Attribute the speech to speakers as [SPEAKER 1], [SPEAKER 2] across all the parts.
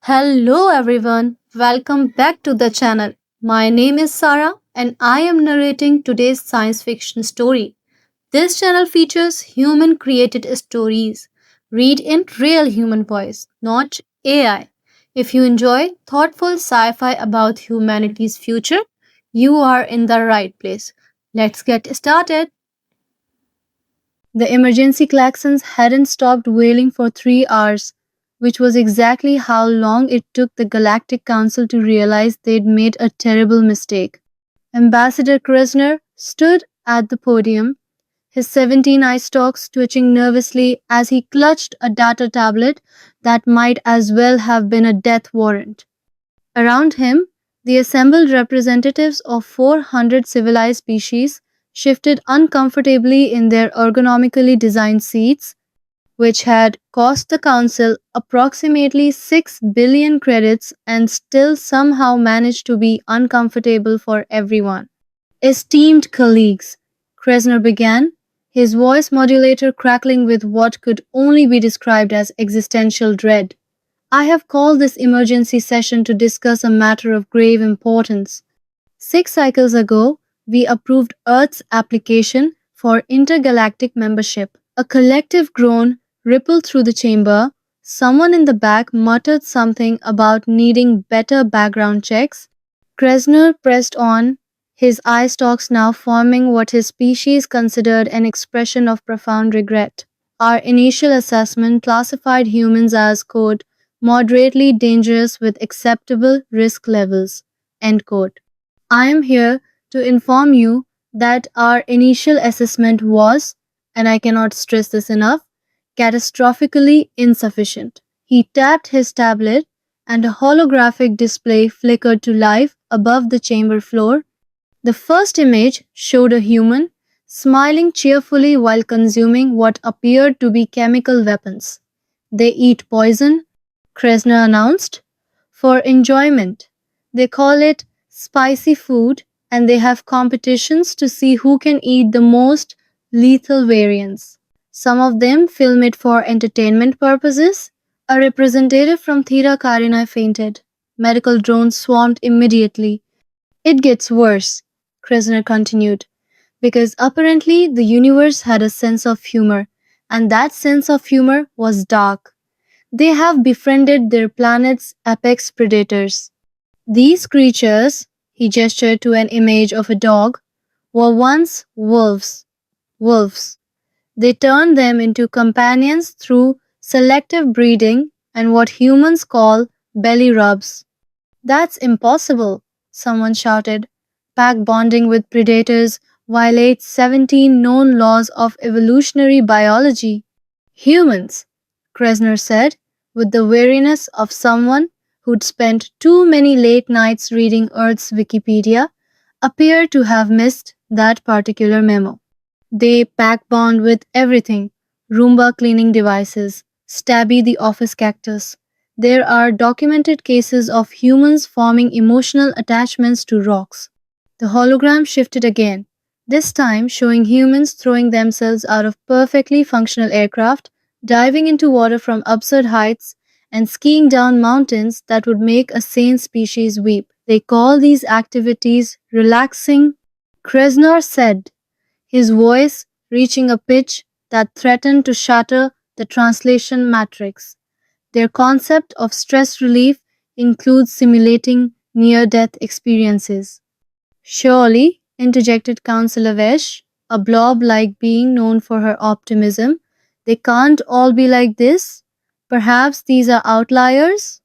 [SPEAKER 1] Hello everyone, welcome back to the channel. My name is Sarah and I am narrating today's science fiction story. This channel features human created stories. Read in real human voice, not AI. If you enjoy thoughtful sci fi about humanity's future, you are in the right place. Let's get started. The emergency klaxons hadn't stopped wailing for 3 hours, which was exactly how long it took the Galactic Council to realize they'd made a terrible mistake. Ambassador Krasner stood at the podium, his 17 eye stalks twitching nervously as he clutched a data tablet that might as well have been a death warrant. Around him, the assembled representatives of 400 civilized species shifted uncomfortably in their ergonomically designed seats, which had cost the Council approximately 6 billion credits and still somehow managed to be uncomfortable for everyone. Esteemed colleagues, Kresner began, his voice modulator crackling with what could only be described as existential dread. I have called this emergency session to discuss a matter of grave importance. 6 cycles ago, we approved Earth's application for intergalactic membership. A collective groan rippled through the chamber. Someone in the back muttered something about needing better background checks. Kresner pressed on, his eye stalks now forming what his species considered an expression of profound regret. Our initial assessment classified humans as, quote, moderately dangerous with acceptable risk levels, end quote. I am here to inform you that our initial assessment was, and I cannot stress this enough, catastrophically insufficient. He tapped his tablet, and a holographic display flickered to life above the chamber floor. The first image showed a human smiling cheerfully while consuming what appeared to be chemical weapons. They eat poison, Kresner announced, for enjoyment. They call it spicy food and they have competitions to see who can eat the most lethal variants. Some of them film it for entertainment purposes. A representative from Theta Carinae fainted. Medical drones swarmed immediately. It gets worse, Kresner continued, because apparently the universe had a sense of humor, and that sense of humor was dark. They have befriended their planet's apex predators. These creatures, he gestured to an image of a dog, were once wolves. Wolves. They turned them into companions through selective breeding and what humans call belly rubs. That's impossible, someone shouted. Pack bonding with predators violates 17 known laws of evolutionary biology. Humans, Kresner said, with the weariness of someone who'd spent too many late nights reading Earth's Wikipedia, appear to have missed that particular memo. They pack bond with everything: Roomba cleaning devices, Stabby the office cactus. There are documented cases of humans forming emotional attachments to rocks. The hologram shifted again, this time showing humans throwing themselves out of perfectly functional aircraft, diving into water from absurd heights, and skiing down mountains that would make a sane species weep. They call these activities relaxing, Kresnar said, his voice reaching a pitch that threatened to shatter the translation matrix. Their concept of stress relief includes simulating near death experiences. Surely, interjected Councillor Vesh, a blob like being known for her optimism, they can't all be like this? Perhaps these are outliers?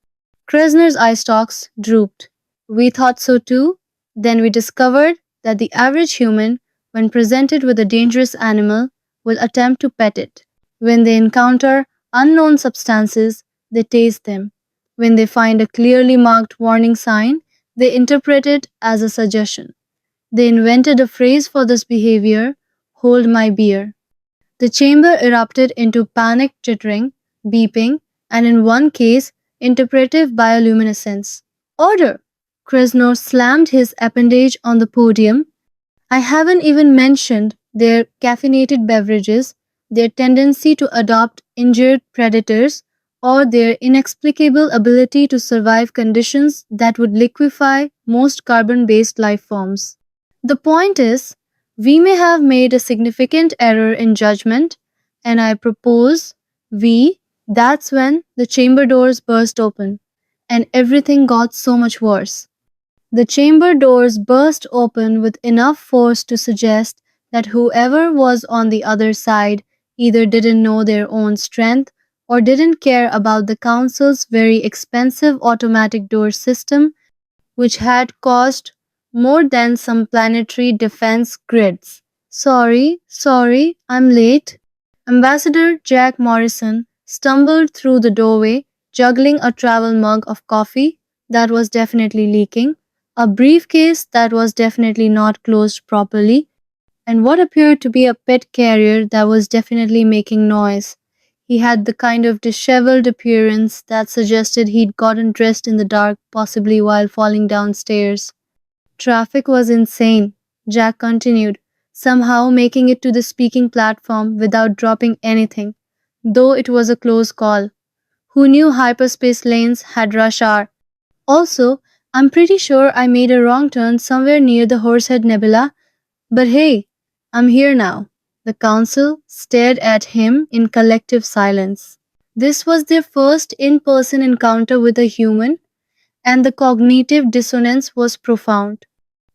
[SPEAKER 1] Kresner's eye stalks drooped. We thought so too. Then we discovered that the average human, when presented with a dangerous animal, will attempt to pet it. When they encounter unknown substances, they taste them. When they find a clearly marked warning sign, they interpret it as a suggestion. They invented a phrase for this behavior: hold my beer. The chamber erupted into panic chittering, beeping, and in one case, interpretive bioluminescence. Order! Kresnor slammed his appendage on the podium. I haven't even mentioned their caffeinated beverages, their tendency to adopt injured predators, or their inexplicable ability to survive conditions that would liquefy most carbon based life forms. The point is, we may have made a significant error in judgment, and I propose that's when the chamber doors burst open, and everything got so much worse. The chamber doors burst open with enough force to suggest that whoever was on the other side either didn't know their own strength or didn't care about the Council's very expensive automatic door system, which had cost more than some planetary defense grids. Sorry, I'm late. Ambassador Jack Morrison stumbled through the doorway, juggling a travel mug of coffee that was definitely leaking, a briefcase that was definitely not closed properly, and what appeared to be a pet carrier that was definitely making noise. He had the kind of disheveled appearance that suggested he'd gotten dressed in the dark, possibly while falling downstairs. Traffic was insane, Jack continued, somehow making it to the speaking platform without dropping anything, though it was a close call. Who knew hyperspace lanes had rush hour? Also, I'm pretty sure I made a wrong turn somewhere near the Horsehead Nebula, but hey, I'm here now. The council stared at him in collective silence. This was their first in person encounter with a human, and the cognitive dissonance was profound.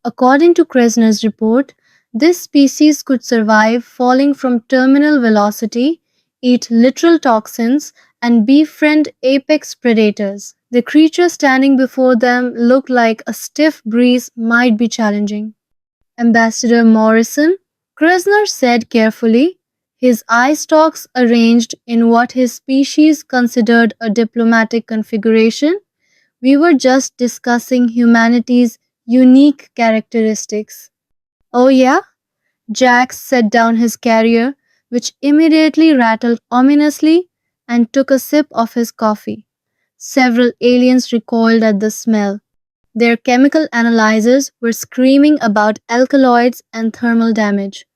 [SPEAKER 1] According to Kresner's report, this species could survive falling from terminal velocity, eat literal toxins, and befriend apex predators. The creature standing before them looked like a stiff breeze might be challenging. Ambassador Morrison, Kresner said carefully, his eye stalks arranged in what his species considered a diplomatic configuration. We were just discussing humanity's unique characteristics. Oh, yeah? Jack set down his carrier, which immediately rattled ominously, and took a sip of his coffee. Several aliens recoiled at the smell. Their chemical analyzers were screaming about alkaloids and thermal damage.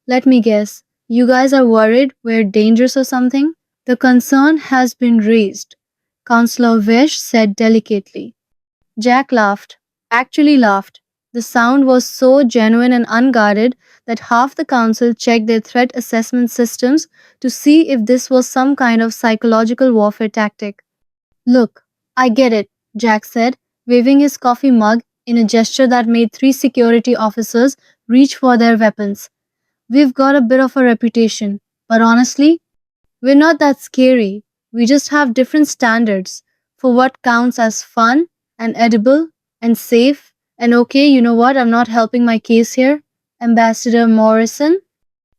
[SPEAKER 1] Let me guess, you guys are worried we're dangerous or something? The concern has been raised, Counselor Wish said delicately. Jack laughed, actually laughed. The sound was so genuine and unguarded that half the council checked their threat assessment systems to see if this was some kind of psychological warfare tactic. Look, I get it, Jack said, waving his coffee mug in a gesture that made three security officers reach for their weapons. We've got a bit of a reputation, but honestly, we're not that scary. We just have different standards for what counts as fun and edible and safe. And okay, you know what? I'm not helping my case here. Ambassador Morrison,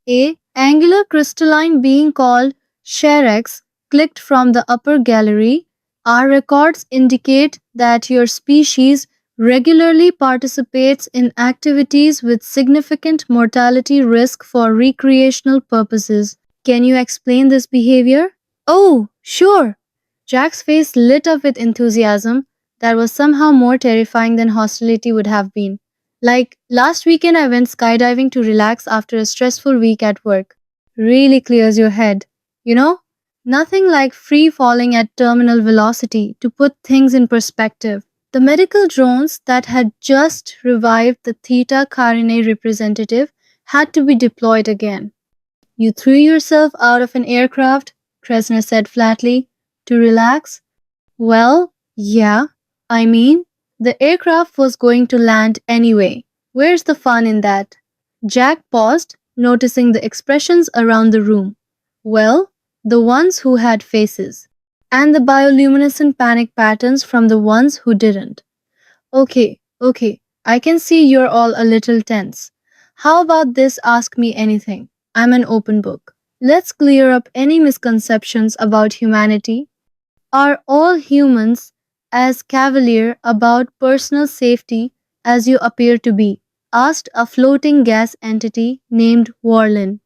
[SPEAKER 1] a angular crystalline being called Sherex, clicked from the upper gallery. Our records indicate that your species regularly participates in activities with significant mortality risk for recreational purposes. Can you explain this behavior? Oh, sure. Jack's face lit up with enthusiasm that was somehow more terrifying than hostility would have been. Like, last weekend I went skydiving to relax after a stressful week at work. Really clears your head. You know? Nothing like free falling at terminal velocity to put things in perspective. The medical drones that had just revived the Theta Carinae representative had to be deployed again. You threw yourself out of an aircraft, Kresner said flatly, to relax? Well, yeah. I mean, the aircraft was going to land anyway. Where's the fun in that? Jack paused, noticing the expressions around the room. Well, the ones who had faces, and the bioluminescent panic patterns from the ones who didn't. Okay, I can see you're all a little tense. How about this ask me anything? I'm an open book. Let's clear up any misconceptions about humanity. Are all humans as cavalier about personal safety as you appear to be? Asked a floating gas entity named Warlin.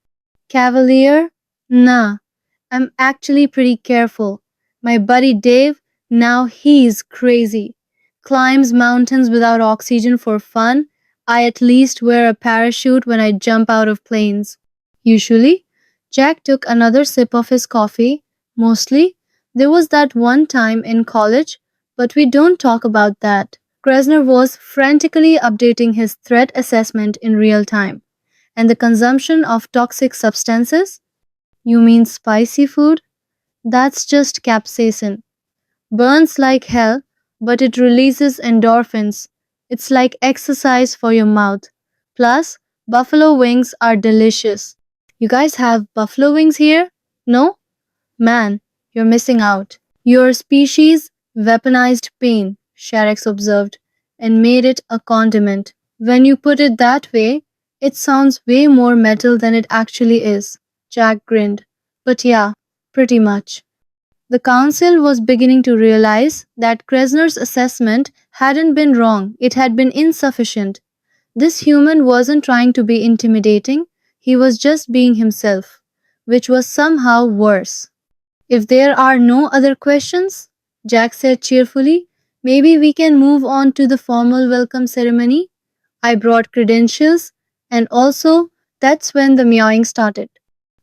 [SPEAKER 1] Cavalier? Nah, I'm actually pretty careful. My buddy Dave, now he's crazy. Climbs mountains without oxygen for fun. I at least wear a parachute when I jump out of planes. Usually, Jack took another sip of his coffee. Mostly, There was that one time in college, but we don't talk about that. Krasner was frantically updating his threat assessment in real time. And the consumption of toxic substances? You mean spicy food? That's just capsaicin. Burns like hell, but it releases endorphins. It's like exercise for your mouth. Plus, buffalo wings are delicious. You guys have buffalo wings here? No? Man, you're missing out. Your species weaponized pain, Sharex observed, and made it a condiment. When you put it that way, it sounds way more metal than it actually is. Jack grinned. But yeah, pretty much. The council was beginning to realize that Krasner's assessment hadn't been wrong, it had been insufficient. This human wasn't trying to be intimidating, he was just being himself, which was somehow worse. If there are no other questions, Jack said cheerfully, maybe we can move on to the formal welcome ceremony. I brought credentials, and also, that's when the meowing started.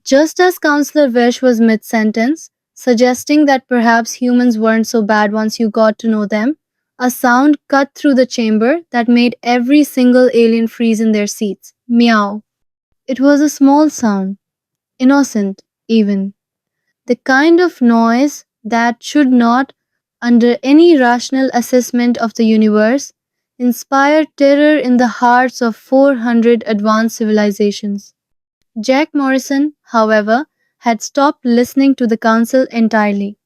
[SPEAKER 1] Just as Counselor Vesh was mid sentence, suggesting that perhaps humans weren't so bad once you got to know them, a sound cut through the chamber that made every single alien freeze in their seats. Meow. It was a small sound, innocent, even. The kind of noise that should not, under any rational assessment of the universe, inspire terror in the hearts of 400 advanced civilizations. Jack Morrison, however, had stopped listening to the council entirely.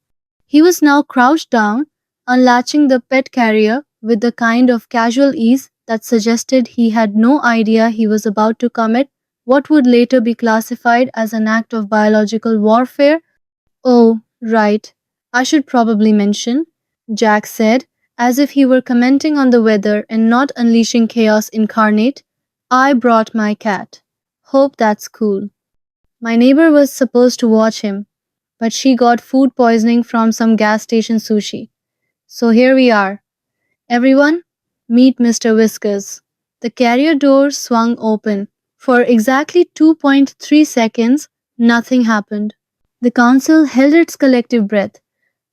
[SPEAKER 1] He was now crouched down, unlatching the pet carrier with the kind of casual ease that suggested he had no idea he was about to commit what would later be classified as an act of biological warfare. Oh, right. I should probably mention, Jack said, as if he were commenting on the weather and not unleashing chaos incarnate. I brought my cat. Hope that's cool. My neighbor was supposed to watch him, but she got food poisoning from some gas station sushi. So here we are. Everyone, meet Mr. Whiskers. The carrier door swung open. For exactly 2.3 seconds, nothing happened. The council held its collective breath.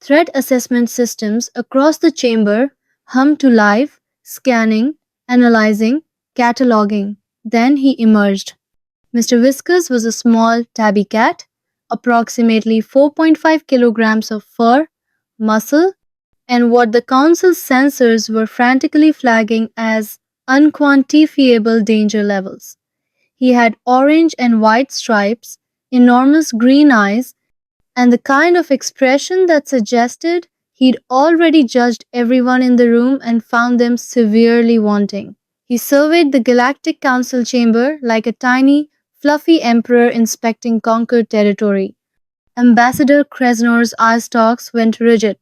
[SPEAKER 1] Threat assessment systems across the chamber hummed to life, scanning, analyzing, cataloging. Then he emerged. Mr. Whiskers was a small tabby cat, approximately 4.5 kilograms of fur, muscle, and what the council's sensors were frantically flagging as unquantifiable danger levels. He had orange and white stripes, enormous green eyes, and the kind of expression that suggested he'd already judged everyone in the room and found them severely wanting. He surveyed the Galactic Council chamber like a tiny, fluffy emperor inspecting conquered territory. Ambassador Krasnor's eye stalks went rigid.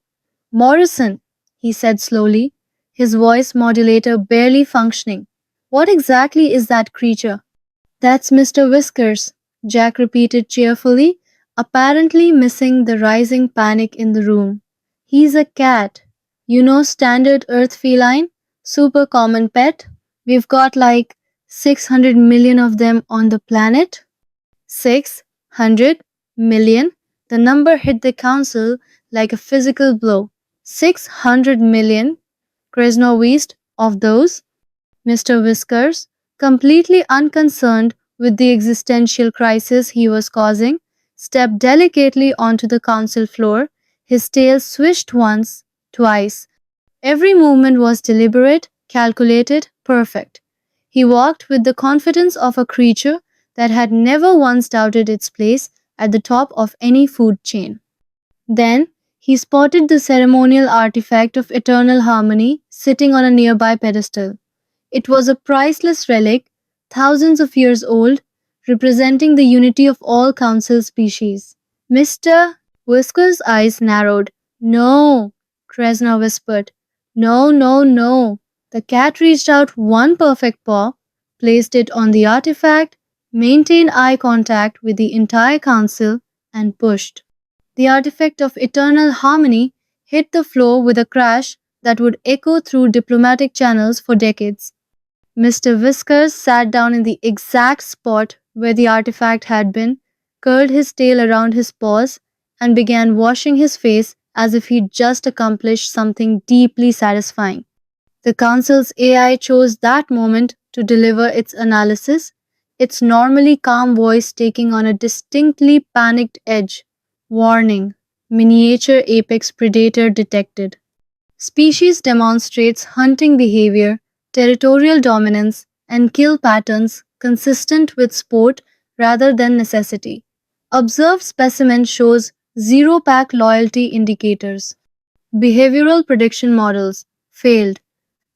[SPEAKER 1] Morrison, he said slowly, his voice modulator barely functioning. What exactly is that creature? That's Mr. Whiskers, Jack repeated cheerfully, apparently missing the rising panic in the room. He's a cat. You know, standard Earth feline? Super common pet? We've got like 600 million of them on the planet. 600 million? The number hit the council like a physical blow. 600 million? Krasnov wheezed. Of those? Mr. Whiskers, completely unconcerned with the existential crisis he was causing, stepped delicately onto the council floor. His tail swished once, twice. Every movement was deliberate, calculated, perfect. He walked with the confidence of a creature that had never once doubted its place at the top of any food chain. Then he spotted the ceremonial artifact of eternal harmony sitting on a nearby pedestal. It was a priceless relic, thousands of years old, representing the unity of all council species. Mr. Whisker's eyes narrowed. No, Kresna whispered. No, no, no. The cat reached out one perfect paw, placed it on the artifact, maintained eye contact with the entire council, and pushed. The artifact of eternal harmony hit the floor with a crash that would echo through diplomatic channels for decades. Mr. Whiskers sat down in the exact spot where the artifact had been, curled his tail around his paws, and began washing his face as if he'd just accomplished something deeply satisfying. The Council's AI chose that moment to deliver its analysis, its normally calm voice taking on a distinctly panicked edge. Warning: miniature apex predator detected. Species demonstrates hunting behavior, territorial dominance, and kill patterns consistent with sport rather than necessity. Observed specimen shows zero pack loyalty indicators. Behavioral prediction models failed.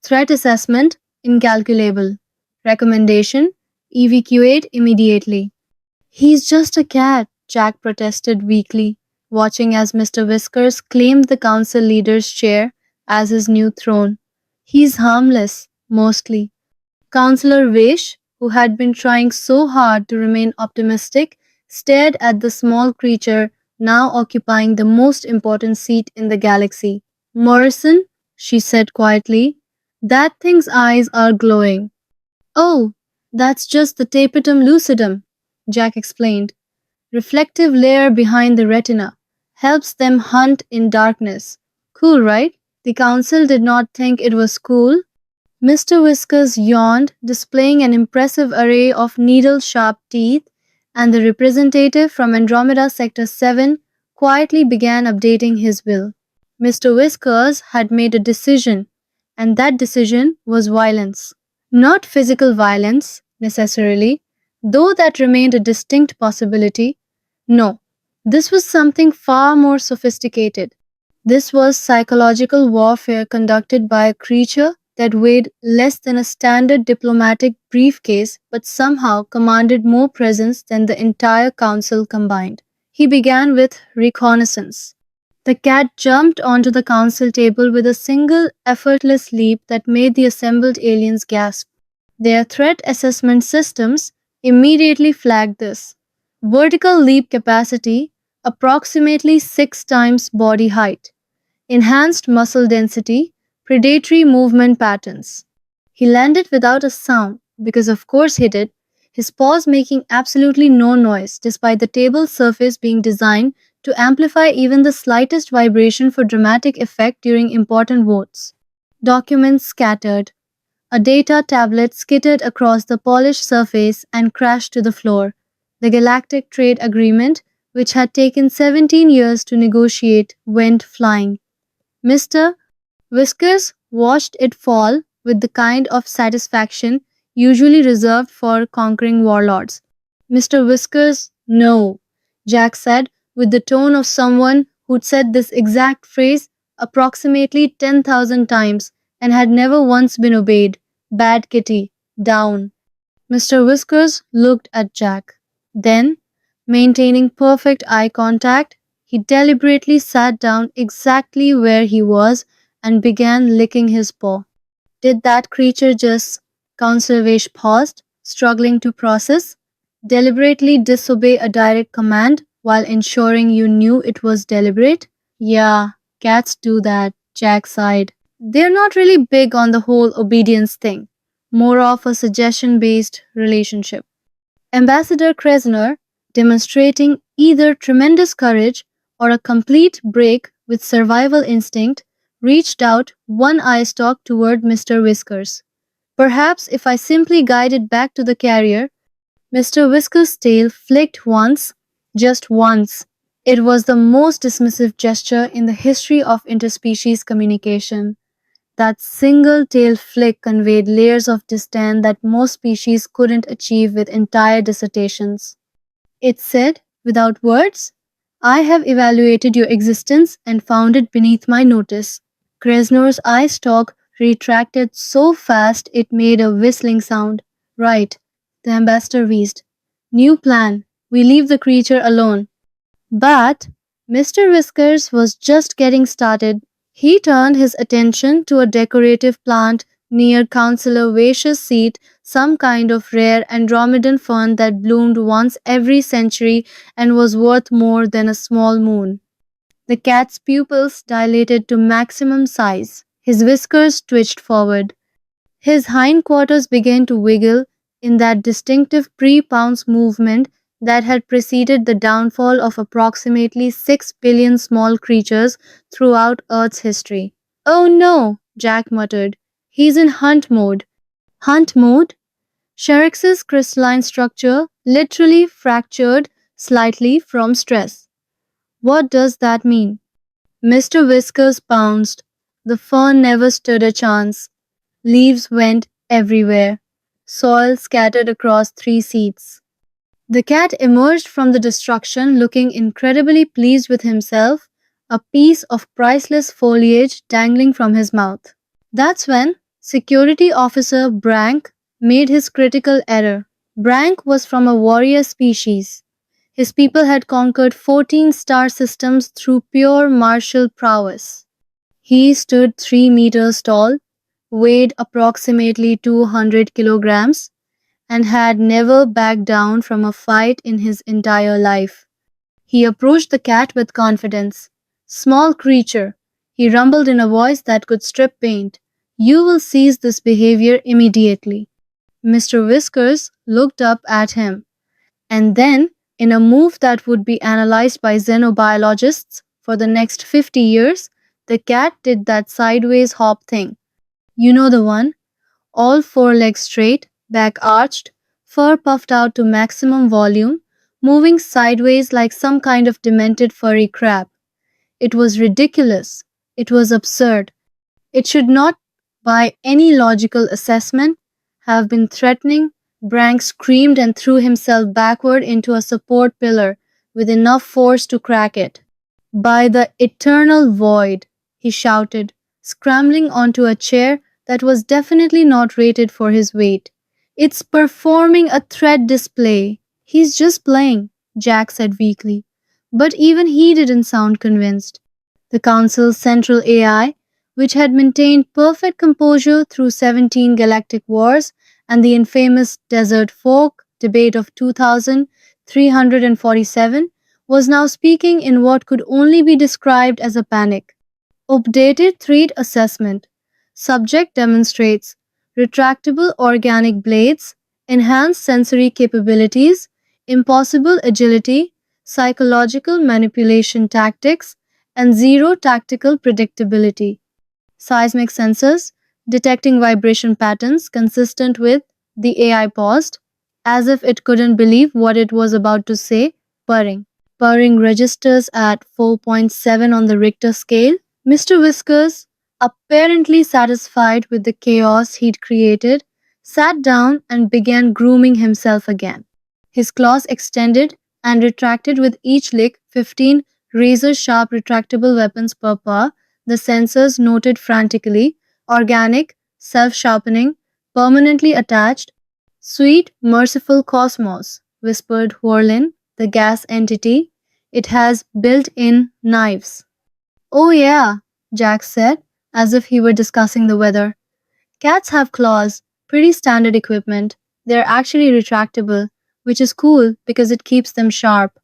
[SPEAKER 1] Threat assessment incalculable. Recommendation: evacuate immediately. He's just a cat, Jack protested weakly, watching as Mr. Whiskers claimed the council leader's chair as his new throne. He's harmless, mostly. Councillor Vaish, who had been trying so hard to remain optimistic, stared at the small creature now occupying the most important seat in the galaxy. Morrison, she said quietly, that thing's eyes are glowing. Oh, that's just the tapetum lucidum, Jack explained. Reflective layer behind the retina. Helps them hunt in darkness. Cool, right? The council did not think it was cool. Mr. Whiskers yawned, displaying an impressive array of needle sharp teeth, and the representative from Andromeda Sector 7 quietly began updating his will. Mr. Whiskers had made a decision, and that decision was violence. Not physical violence, necessarily, though that remained a distinct possibility. No, this was something far more sophisticated. This was psychological warfare conducted by a creature that weighed less than a standard diplomatic briefcase but somehow commanded more presence than the entire council combined. He began with reconnaissance. The cat jumped onto the council table with a single effortless leap that made the assembled aliens gasp. Their threat assessment systems immediately flagged this. Vertical leap capacity approximately 6 times body height. Enhanced muscle density, predatory movement patterns. He landed without a sound, because of course he did, his paws making absolutely no noise despite the table's surface being designed to amplify even the slightest vibration for dramatic effect during important votes. Documents scattered. A data tablet skittered across the polished surface and crashed to the floor. The Galactic Trade Agreement, which had taken 17 years to negotiate, went flying. Mr. Whiskers watched it fall with the kind of satisfaction usually reserved for conquering warlords. Mr. Whiskers, no, Jack said with the tone of someone who'd said this exact phrase approximately 10,000 times and had never once been obeyed. Bad kitty, down. Mr. Whiskers looked at Jack. Then, maintaining perfect eye contact, he deliberately sat down exactly where he was and began licking his paw. Did that creature just, Conservation paused, struggling to process, deliberately disobey a direct command while ensuring you knew it was deliberate? Yeah, cats do that, Jack sighed. They're not really big on the whole obedience thing, more of a suggestion based relationship. Ambassador Kresner, demonstrating either tremendous courage or a complete break with survival instinct, reached out one eye stalk toward Mr. Whiskers. Perhaps if I simply guided back to the carrier, Mr. Whiskers' tail flicked once, just once. It was the most dismissive gesture in the history of interspecies communication. That single tail flick conveyed layers of disdain that most species couldn't achieve with entire dissertations. It said, without words, I have evaluated your existence and found it beneath my notice. Kresnor's eye stalk retracted so fast it made a whistling sound. Right, the ambassador wheezed. New plan. We leave the creature alone. But Mr. Whiskers was just getting started. He turned his attention to a decorative plant near Councillor Vaish's seat, some kind of rare Andromedan fern that bloomed once every century and was worth more than a small moon. The cat's pupils dilated to maximum size. His whiskers twitched forward. His hindquarters began to wiggle in that distinctive pre-pounce movement that had preceded the downfall of approximately 6 billion small creatures throughout Earth's history. Oh no, Jack muttered. He's in hunt mode. Hunt mode? Sherix's crystalline structure literally fractured slightly from stress. What does that mean? Mr. Whiskers pounced. The fern never stood a chance. Leaves went everywhere. Soil scattered across 3 seats. The cat emerged from the destruction looking incredibly pleased with himself, a piece of priceless foliage dangling from his mouth. That's when Security Officer Brank made his critical error. Brank was from a warrior species. His people had conquered 14 star systems through pure martial prowess. He stood 3 meters tall, weighed approximately 200 kilograms, and had never backed down from a fight in his entire life. He approached the cat with confidence. Small creature, he rumbled in a voice that could strip paint. You will cease this behavior immediately. Mr. Whiskers looked up at him, and then, in a move that would be analyzed by xenobiologists for the next 50 years, the cat did that sideways hop thing. You know the one? All four legs straight, back arched, fur puffed out to maximum volume, moving sideways like some kind of demented furry crab. It was ridiculous. It was absurd. It should not, by any logical assessment, have been threatening. Brank screamed and threw himself backward into a support pillar with enough force to crack it. By the eternal void, he shouted, scrambling onto a chair that was definitely not rated for his weight. It's performing a threat display. He's just playing, Jack said weakly. But even he didn't sound convinced. The Council's central AI, which had maintained perfect composure through 17 galactic wars and the infamous Desert Folk debate of 2347, was now speaking in what could only be described as a panic. Updated threat assessment. Subject demonstrates retractable organic blades, enhanced sensory capabilities, impossible agility, psychological manipulation tactics, and zero tactical predictability. Seismic sensors detecting vibration patterns consistent with the AI paused, as if it couldn't believe what it was about to say, purring. Purring registers at 4.7 on the Richter scale. Mr. Whiskers, apparently satisfied with the chaos he'd created, sat down and began grooming himself again. His claws extended and retracted with each lick 15 razor sharp retractable weapons per paw, the sensors noted frantically organic, self sharpening, permanently attached. Sweet, merciful cosmos, whispered Whirlin, the gas entity. It has built in knives. Oh, yeah, Jack said, as if he were discussing the weather. Cats have claws, pretty standard equipment. They're actually retractable, which is cool because it keeps them sharp.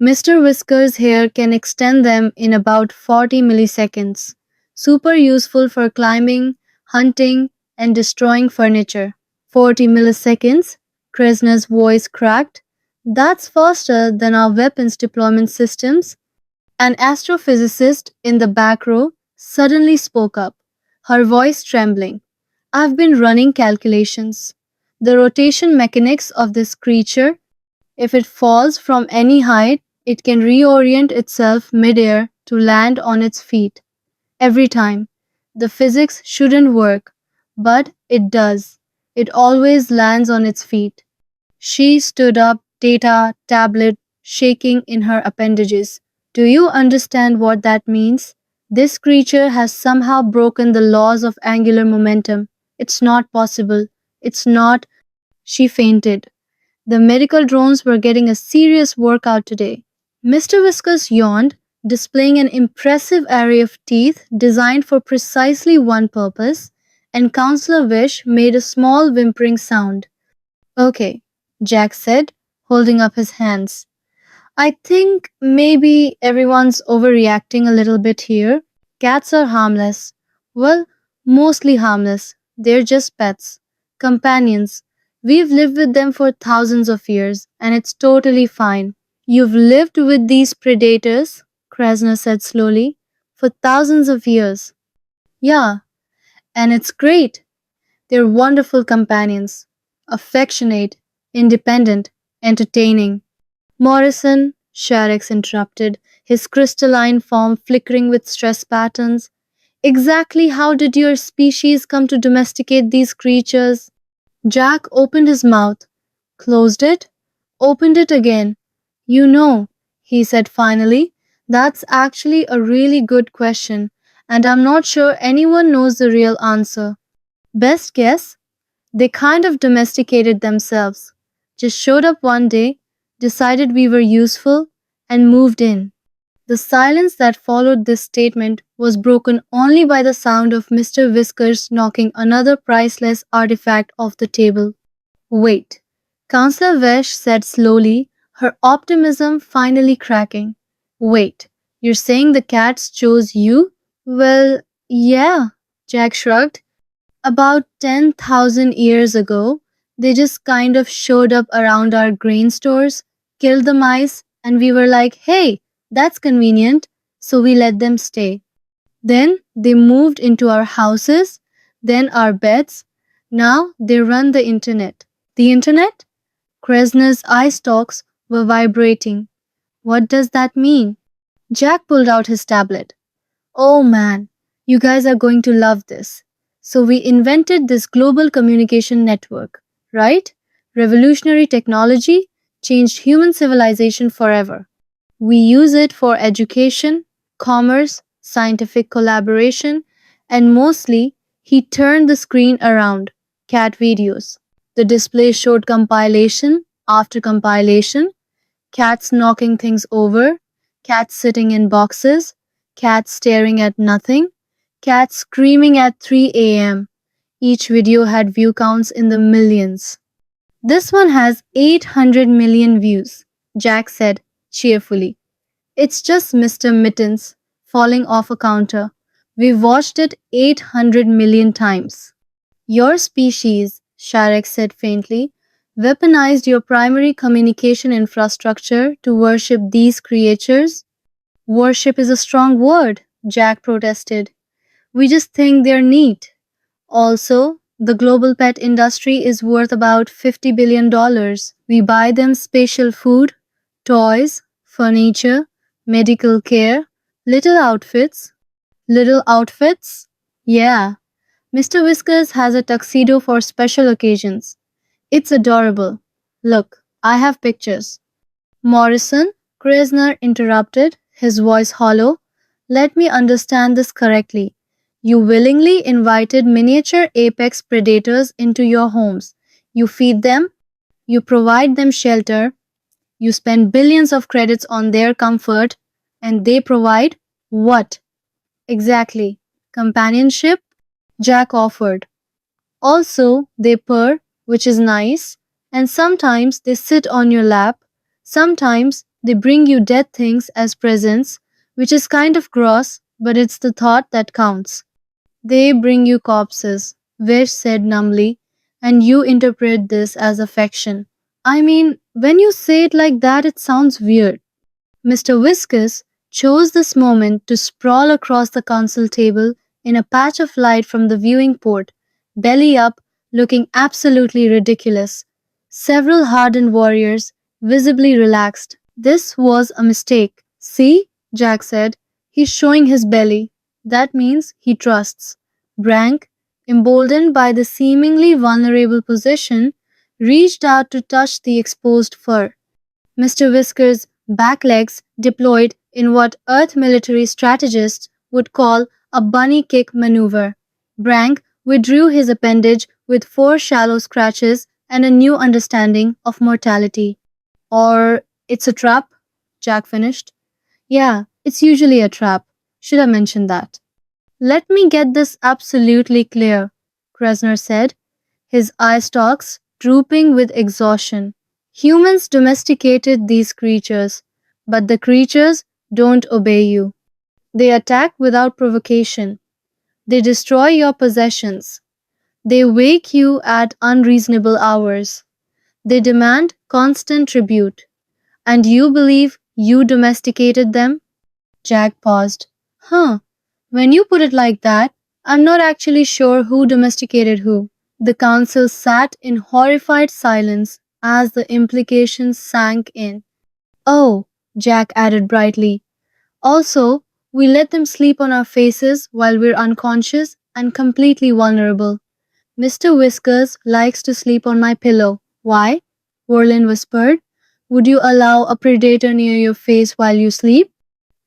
[SPEAKER 1] Mr. Whisker's hair can extend them in about 40 milliseconds. Super useful for climbing, hunting, and destroying furniture. 40 milliseconds? Kresner's voice cracked. That's faster than our weapons deployment systems. An astrophysicist in the back row suddenly spoke up, her voice trembling. I've been running calculations. The rotation mechanics of this creature, if it falls from any height, it can reorient itself midair to land on its feet. Every time. The physics shouldn't work, but it does. It always lands on its feet. She stood up, data tablet shaking in her appendages. Do you understand what that means? This creature has somehow broken the laws of angular momentum. It's not possible. It's not. She fainted. The medical drones were getting a serious workout today. Mr. Whiskers yawned, displaying an impressive array of teeth designed for precisely one purpose, and Counselor Wish made a small whimpering sound. Okay, Jack said, holding up his hands. I think maybe everyone's overreacting a little bit here. Cats are harmless. Well, mostly harmless. They're just pets, companions. We've lived with them for thousands of years, and it's totally fine. You've lived with these predators, Krasner said slowly, for thousands of years. Yeah, and it's great. They're wonderful companions, affectionate, independent, entertaining. Morrison, Sharex interrupted, his crystalline form flickering with stress patterns. Exactly how did your species come to domesticate these creatures? Jack opened his mouth, closed it, opened it again. You know, he said finally, that's actually a really good question, and I'm not sure anyone knows the real answer. Best guess? They kind of domesticated themselves. Just showed up one day, decided we were useful, and moved in. The silence that followed this statement was broken only by the sound of Mr. Whiskers knocking another priceless artifact off the table. Wait, Counselor Vesh said slowly, her optimism finally cracking. Wait, you're saying the cats chose you? Well, yeah, Jack shrugged. About 10,000 years ago, they just kind of showed up around our grain stores, killed the mice, and we were like, hey, that's convenient, so we let them stay. Then they moved into our houses, then our beds. Now they run the internet. The internet? Kresner's eye stalks were vibrating. What does that mean? Jack pulled out his tablet. Oh man, you guys are going to love this. So, we invented this global communication network, right? Revolutionary technology changed human civilization forever. We use it for education, commerce, scientific collaboration, and mostly, he turned the screen around. Cat videos. The display showed compilation after compilation, cats knocking things over, cats sitting in boxes, cats staring at nothing, cats screaming at 3 a.m. Each video had view counts in the millions. This one has 800 million views, Jack said cheerfully. It's just Mr. Mittens falling off a counter. We've watched it 800 million times. Your species, Sharek said faintly, weaponized your primary communication infrastructure to worship these creatures. Worship is a strong word, Jack protested. We just think they're neat. Also, the global pet industry is worth about $50 billion. We buy them special food, toys, furniture, medical care, little outfits. Little outfits? Yeah. Mr. Whiskers has a tuxedo for special occasions. It's adorable. Look, I have pictures. Morrison, Kresner interrupted, his voice hollow. Let me understand this correctly. You willingly invited miniature apex predators into your homes. You feed them, you provide them shelter, you spend billions of credits on their comfort, and they provide what? Exactly. Companionship? Jack offered. Also, they purr, which is nice, and sometimes they sit on your lap. Sometimes they bring you dead things as presents, which is kind of gross, but it's the thought that counts. They bring you corpses, Vish said numbly, and you interpret this as affection. I mean, when you say it like that, it sounds weird. Mr. Whiskus chose this moment to sprawl across the council table in a patch of light from the viewing port, belly up, looking absolutely ridiculous. Several hardened warriors, visibly relaxed. This was a mistake. See, Jack said, he's showing his belly. That means he trusts. Brank, emboldened by the seemingly vulnerable position, reached out to touch the exposed fur. Mr. Whisker's back legs deployed in what Earth military strategists would call a bunny kick maneuver. Brank withdrew his appendage with 4 shallow scratches and a new understanding of mortality. Or it's a trap, Jack finished. Yeah, it's usually a trap. Should have mentioned that. Let me get this absolutely clear, Kresner said, his eye stalks drooping with exhaustion. Humans domesticated these creatures, but the creatures don't obey you. They attack without provocation. They destroy your possessions. They wake you at unreasonable hours. They demand constant tribute. And you believe you domesticated them? Jack paused. Huh. When you put it like that, I'm not actually sure who domesticated who. The council sat in horrified silence as the implications sank in. Oh, Jack added brightly. Also, we let them sleep on our faces while we're unconscious and completely vulnerable. Mr. Whiskers likes to sleep on my pillow. Why? Verlin whispered. Would you allow a predator near your face while you sleep?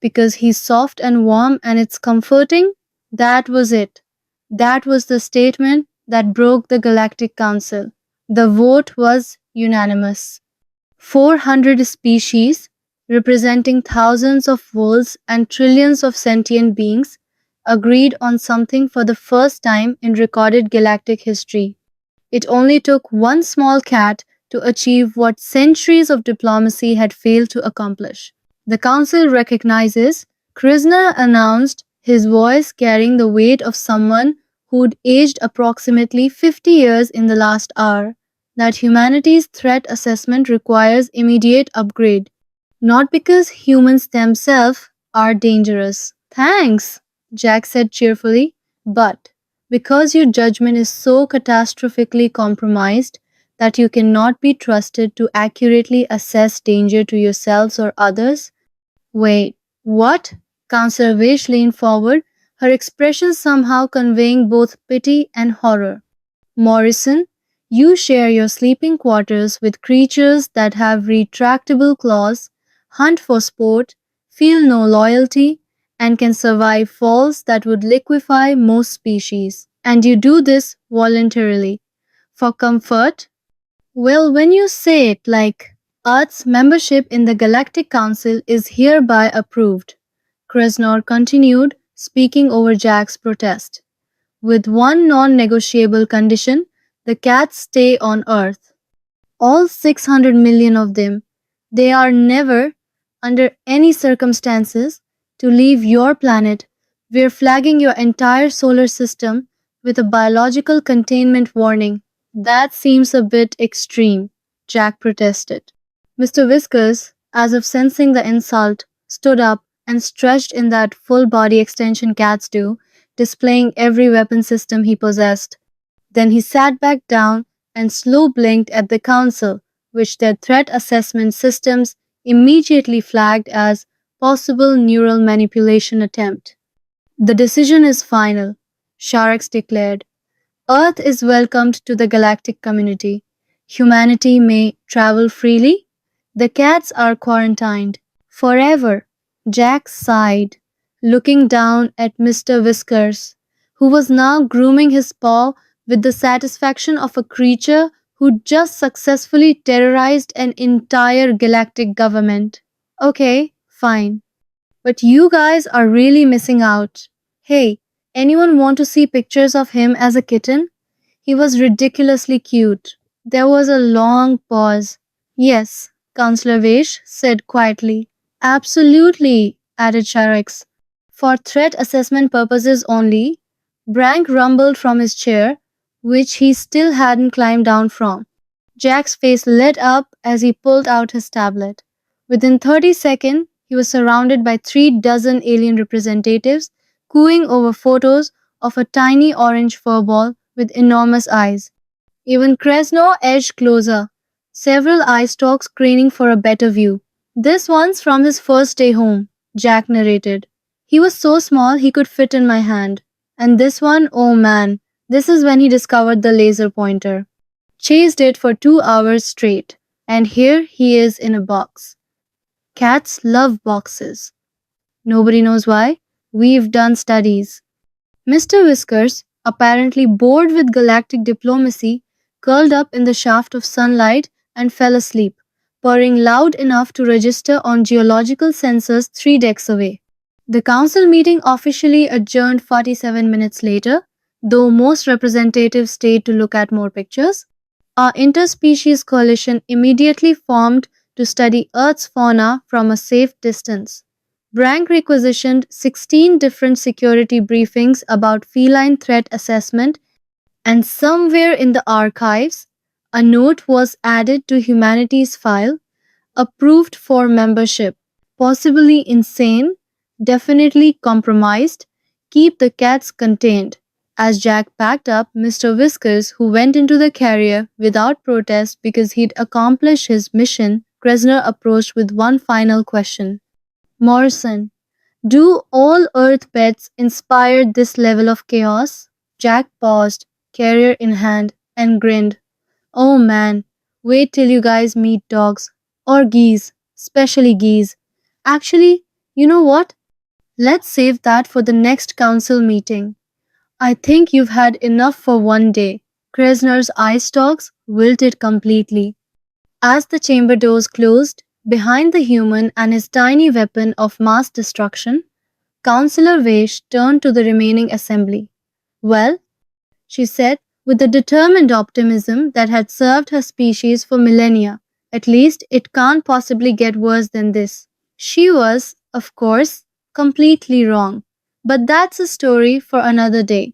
[SPEAKER 1] Because he's soft and warm and it's comforting? That was it. That was the statement that broke the Galactic Council. The vote was unanimous. 400 species, representing thousands of worlds and trillions of sentient beings, agreed on something for the first time in recorded galactic history. It only took one small cat to achieve what centuries of diplomacy had failed to accomplish. The council recognizes, Krishna announced, his voice carrying the weight of someone who'd aged approximately 50 years in the last hour, that humanity's threat assessment requires immediate upgrade, not because humans themselves are dangerous. Thanks, Jack said cheerfully, but because your judgment is so catastrophically compromised that you cannot be trusted to accurately assess danger to yourselves or others. Wait, what? Counselor Vaish leaned forward, her expression somehow conveying both pity and horror. Morrison, you share your sleeping quarters with creatures that have retractable claws, hunt for sport, feel no loyalty, and can survive falls that would liquefy most species. And you do this voluntarily. For comfort? Well, when you say it like Earth's membership in the Galactic Council is hereby approved, Krasnor continued, speaking over Jack's protest. With one non negotiable condition, the cats stay on Earth. All 600 million of them. They are never, under any circumstances, to leave your planet. We're flagging your entire solar system with a biological containment warning. That seems a bit extreme, Jack protested. Mr. Whiskers, as if sensing the insult, stood up and stretched in that full body extension cats do, displaying every weapon system he possessed. Then he sat back down and slow blinked at the council, which their threat assessment systems immediately flagged as possible neural manipulation attempt. The decision is final, Sharex declared. Earth is welcomed to the galactic community. Humanity may travel freely. The cats are quarantined. Forever. Jack sighed, looking down at Mr. Whiskers, who was now grooming his paw with the satisfaction of a creature who just successfully terrorized an entire galactic government. Okay, fine. But you guys are really missing out. Hey, anyone want to see pictures of him as a kitten? He was ridiculously cute. There was a long pause. Yes, Counselor Vaish said quietly. Absolutely, added Sharex. For threat assessment purposes only, Brank rumbled from his chair, which he still hadn't climbed down from. Jack's face lit up as he pulled out his tablet. Within 30 seconds, he was surrounded by 3 dozen alien representatives cooing over photos of a tiny orange furball with enormous eyes. Even Krasno edged closer, several eye stalks craning for a better view. This one's from his first day home, Jack narrated. He was so small he could fit in my hand. And this one, oh man, this is when he discovered the laser pointer. Chased it for 2 hours straight, and here he is in a box. Cats love boxes. Nobody knows why. We've done studies. Mr. Whiskers, apparently bored with galactic diplomacy, curled up in the shaft of sunlight and fell asleep, purring loud enough to register on geological sensors 3 decks away. The council meeting officially adjourned 47 minutes later, though most representatives stayed to look at more pictures. Our interspecies coalition immediately formed to study Earth's fauna from a safe distance. Brank requisitioned 16 different security briefings about feline threat assessment And somewhere in the archives, a note was added to humanity's file, approved for membership, possibly insane, definitely compromised, keep the cats contained. As Jack packed up Mr. Whiskers, who went into the carrier without protest because he'd accomplished his mission, Kresner approached with one final question. Morrison, do all Earth pets inspire this level of chaos? Jack paused, carrier in hand, and grinned. Oh man, wait till you guys meet dogs. Or geese, especially geese. Actually, you know what? Let's save that for the next council meeting. I think you've had enough for one day. Kresner's eye stalks wilted completely. As the chamber doors closed, behind the human and his tiny weapon of mass destruction, Councillor Vaish turned to the remaining assembly. Well, she said, with the determined optimism that had served her species for millennia. At least it can't possibly get worse than this. She was, of course, completely wrong. But that's a story for another day.